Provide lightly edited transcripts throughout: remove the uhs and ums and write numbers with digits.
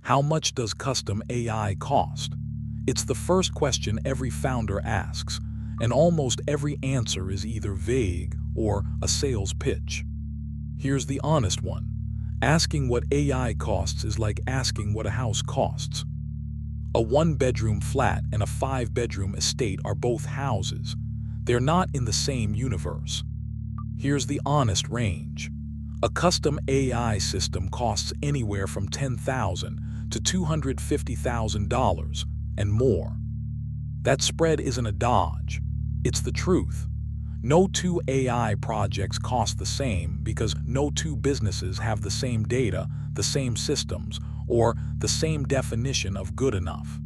How much does custom AI cost? It's the first question every founder asks, and almost every answer is either vague or a sales pitch. Here's the honest one. Asking what AI costs is like asking what a house costs. A one-bedroom flat and a five-bedroom estate are both houses. They're not in the same universe. Here's the honest range. A custom AI system costs anywhere from $10,000 to $250,000 and more. That spread isn't a dodge. It's the truth. No two AI projects cost the same because no two businesses have the same data, the same systems, or the same definition of good enough.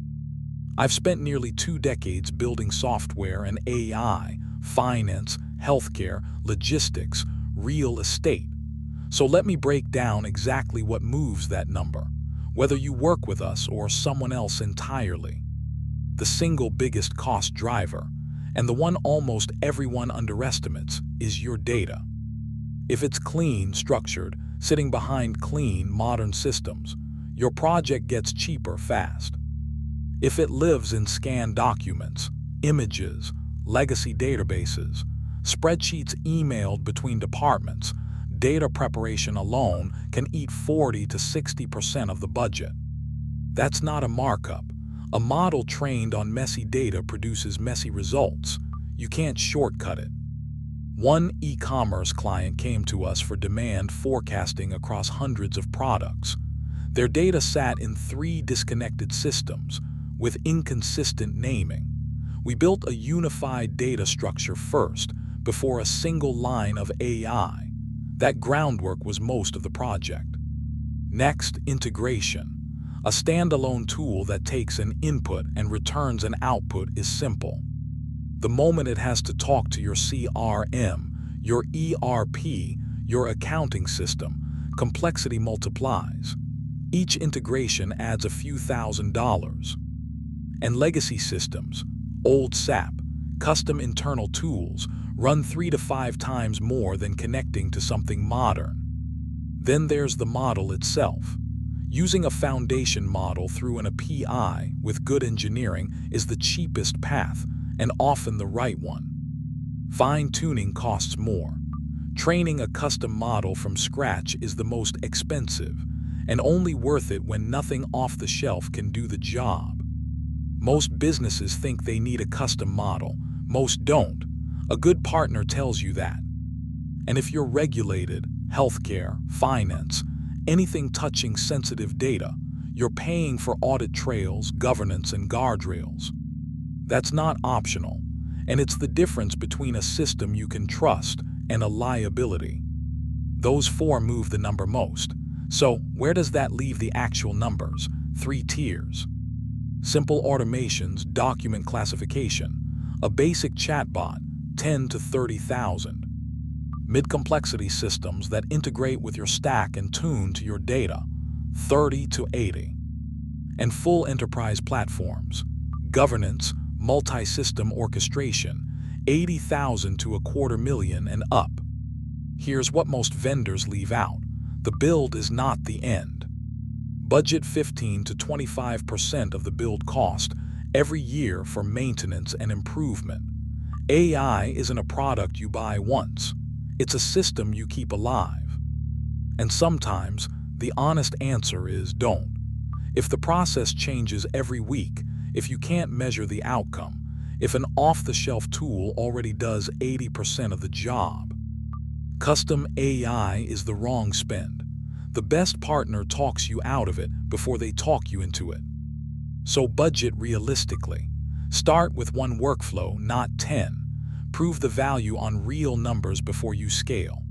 I've spent nearly 2 decades building software and AI, finance, healthcare, logistics, real estate. So let me break down exactly what moves that number, whether you work with us or someone else entirely. The single biggest cost driver, and the one almost everyone underestimates, is your data. If it's clean, structured, sitting behind clean, modern systems, your project gets cheaper fast. If it lives in scanned documents, images, legacy databases, spreadsheets emailed between departments, data preparation alone can eat 40 to 60% of the budget. That's not a markup. A model trained on messy data produces messy results. You can't shortcut it. One e-commerce client came to us for demand forecasting across hundreds of products. Their data sat in 3 disconnected systems with inconsistent naming. We built a unified data structure first, before a single line of AI. That groundwork was most of the project. Next, integration. A standalone tool that takes an input and returns an output is simple. The moment it has to talk to your CRM, your ERP, your accounting system, complexity multiplies. Each integration adds a few $1,000s. And legacy systems, old SAP, custom internal tools, run 3 to 5 times more than connecting to something modern. Then there's the model itself. Using a foundation model through an API with good engineering is the cheapest path, and often the right one. Fine-tuning costs more. Training a custom model from scratch is the most expensive, and only worth it when nothing off the shelf can do the job. Most businesses think they need a custom model. Most don't. A good partner tells you that. And if you're regulated, healthcare, finance, anything touching sensitive data, you're paying for audit trails, governance, and guardrails. That's not optional, and it's the difference between a system you can trust and a liability. Those 4 move the number most. So where does that leave the actual numbers? 3 tiers. Simple automations, document classification. A basic chatbot, 10 to 30,000. Mid-complexity systems that integrate with your stack and tune to your data, 30 to 80. And full enterprise platforms, governance, multi-system orchestration, 80,000 to $250,000 and up. Here's what most vendors leave out. The build is not the end. Budget 15 to 25% of the build cost every year for maintenance and improvement. AI isn't a product you buy once. It's a system you keep alive. And sometimes, the honest answer is don't. If the process changes every week, if you can't measure the outcome, if an off-the-shelf tool already does 80% of the job, custom AI is the wrong spend. The best partner talks you out of it before they talk you into it. So budget realistically. Start with 1 workflow, not 10. Prove the value on real numbers before you scale.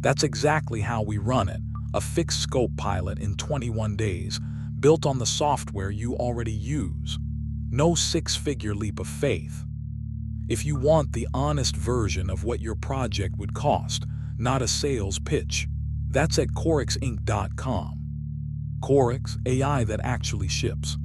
That's exactly how we run it, a fixed scope pilot in 21 days, built on the software you already use. No 6-figure leap of faith. If you want the honest version of what your project would cost, not a sales pitch, that's at KORIXinc.com. KORIX, AI that actually ships.